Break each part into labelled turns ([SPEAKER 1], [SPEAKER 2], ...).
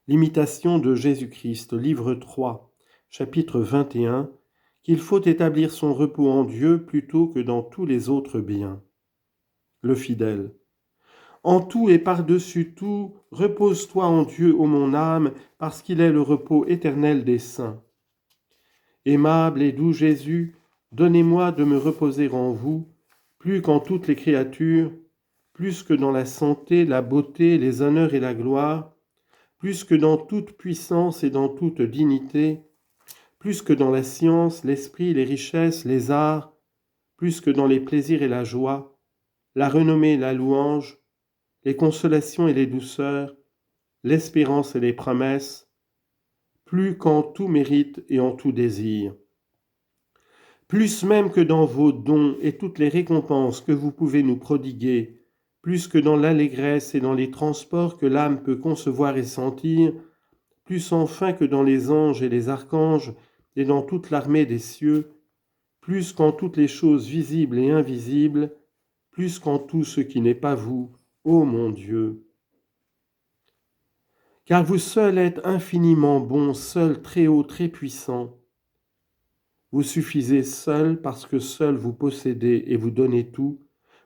[SPEAKER 1] L'imitation de Jésus-Christ, livre 3, chapitre 21, qu'il faut établir son repos en Dieu plutôt que dans tous les autres biens. Le fidèle. En tout et par-dessus tout, repose-toi en Dieu, ô mon âme, parce qu'il est le repos éternel des saints. Aimable et doux Jésus, donnez-moi de me reposer en vous, plus qu'en toutes les créatures, plus que dans la santé, la beauté, les honneurs et la gloire, plus que dans toute puissance et dans toute dignité, plus que dans la science, l'esprit, les richesses, les arts, plus que dans les plaisirs et la joie, la renommée et la louange, les consolations et les douceurs, l'espérance et les promesses, plus qu'en tout mérite et en tout désir. Plus même que dans vos dons et toutes les récompenses que vous pouvez nous prodiguer, plus que dans l'allégresse et dans les transports que l'âme peut concevoir et sentir, plus enfin que dans les anges et les archanges et dans toute l'armée des cieux, plus qu'en toutes les choses visibles et invisibles, plus qu'en tout ce qui n'est pas vous, ô mon Dieu. Car vous seul êtes infiniment bon, seul très haut, très puissant. Vous suffisez seul parce que seul vous possédez et vous donnez tout.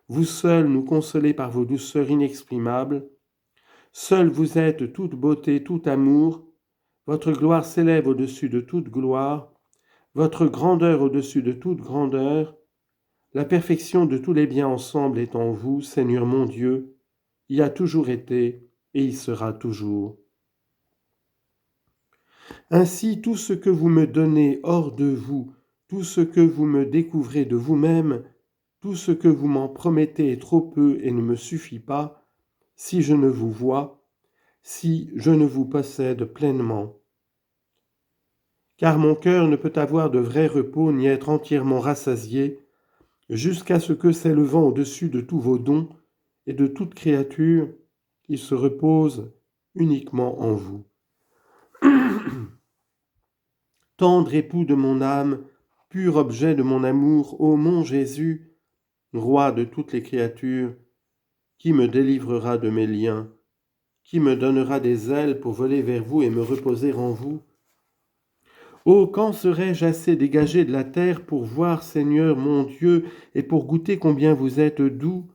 [SPEAKER 1] Vous seul nous consolez par vos douceurs inexprimables. Seul vous êtes toute beauté, tout amour. Votre gloire s'élève au-dessus de toute gloire. Votre grandeur au-dessus de toute grandeur. La perfection de tous les biens ensemble est en vous, Seigneur mon Dieu. Il a toujours été et il sera toujours. Ainsi, tout ce que vous me donnez hors de vous, tout ce que vous me découvrez de vous-même, tout ce que vous m'en promettez est trop peu et ne me suffit pas, si je ne vous vois, si je ne vous possède pleinement. Car mon cœur ne peut avoir de vrai repos ni être entièrement rassasié, jusqu'à ce que s'élevant au-dessus de tous vos dons et de toute créature, il se repose uniquement en vous. Tendre époux de mon âme, pur objet de mon amour, ô mon Jésus, roi de toutes les créatures, qui me délivrera de mes liens, qui me donnera des ailes pour voler vers vous et me reposer en vous? Oh, quand serai-je assez dégagé de la terre pour voir, Seigneur mon Dieu, et pour goûter combien vous êtes doux?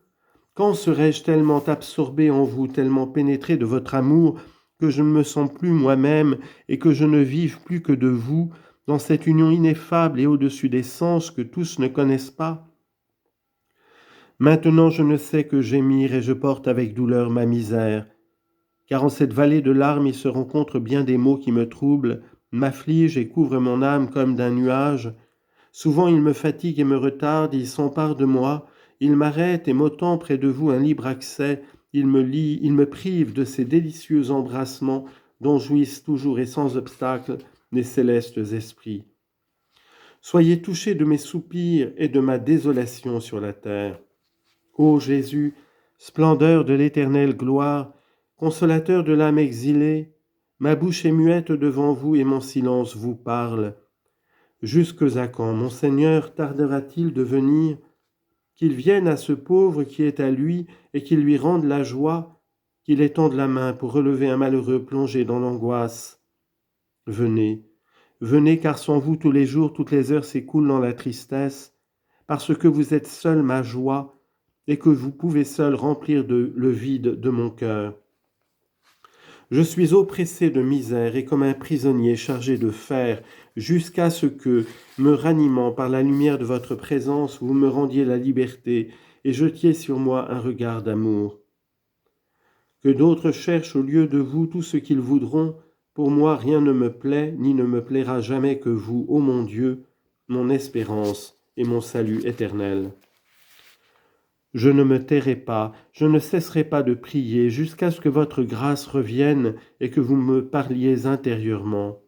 [SPEAKER 1] Quand serai-je tellement absorbé en vous, tellement pénétré de votre amour, que je ne me sens plus moi-même et que je ne vive plus que de vous, dans cette union ineffable et au-dessus des sens que tous ne connaissent pas? Maintenant je ne sais que gémir et je porte avec douleur ma misère, car en cette vallée de larmes il se rencontre bien des maux qui me troublent, m'affligent et couvrent mon âme comme d'un nuage. Souvent il me fatigue et me retarde, il s'empare de moi, il m'arrête et m'ôtant près de vous un libre accès, il me lie, il me prive de ces délicieux embrassements dont jouissent toujours et sans obstacle les célestes esprits. Soyez touchés de mes soupirs et de ma désolation sur la terre. Ô Jésus, splendeur de l'éternelle gloire, consolateur de l'âme exilée, ma bouche est muette devant vous et mon silence vous parle. Jusque à quand, mon Seigneur, tardera-t-il de venir? Qu'il vienne à ce pauvre qui est à lui et qu'il lui rende la joie, qu'il étende la main pour relever un malheureux plongé dans l'angoisse. Venez, venez, car sans vous tous les jours, toutes les heures s'écoulent dans la tristesse, parce que vous êtes seul ma joie et que vous pouvez seul remplir le vide de mon cœur. Je suis oppressé de misère et comme un prisonnier chargé de fer, jusqu'à ce que, me ranimant par la lumière de votre présence, vous me rendiez la liberté et jetiez sur moi un regard d'amour. Que d'autres cherchent au lieu de vous tout ce qu'ils voudront, pour moi rien ne me plaît, ni ne me plaira jamais que vous, ô mon Dieu, mon espérance et mon salut éternel. Je ne me tairai pas, je ne cesserai pas de prier jusqu'à ce que votre grâce revienne et que vous me parliez intérieurement.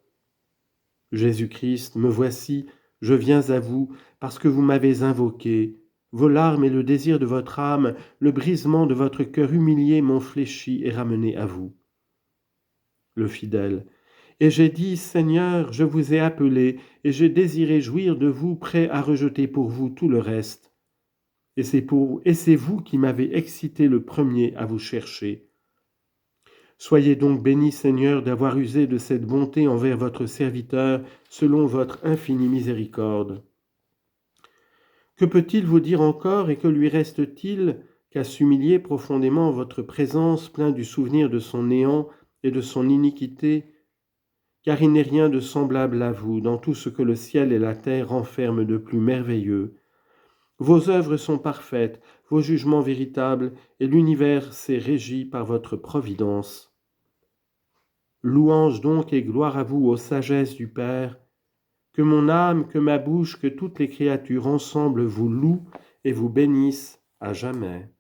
[SPEAKER 1] Jésus-Christ, me voici, je viens à vous parce que vous m'avez invoqué. Vos larmes et le désir de votre âme, le brisement de votre cœur humilié m'ont fléchi et ramené à vous. Le fidèle. Et j'ai dit, Seigneur, je vous ai appelé et j'ai désiré jouir de vous, prêt à rejeter pour vous tout le reste. Et c'est vous qui m'avez excité le premier à vous chercher. Soyez donc béni, Seigneur, d'avoir usé de cette bonté envers votre serviteur, selon votre infinie miséricorde. Que peut-il vous dire encore et que lui reste-t-il qu'à s'humilier profondément en votre présence, plein du souvenir de son néant et de son iniquité, car il n'est rien de semblable à vous dans tout ce que le ciel et la terre renferment de plus merveilleux. Vos œuvres sont parfaites, vos jugements véritables, et l'univers s'est régi par votre providence. Louange donc et gloire à vous, ô sagesse du Père, que mon âme, que ma bouche, que toutes les créatures ensemble vous louent et vous bénissent à jamais.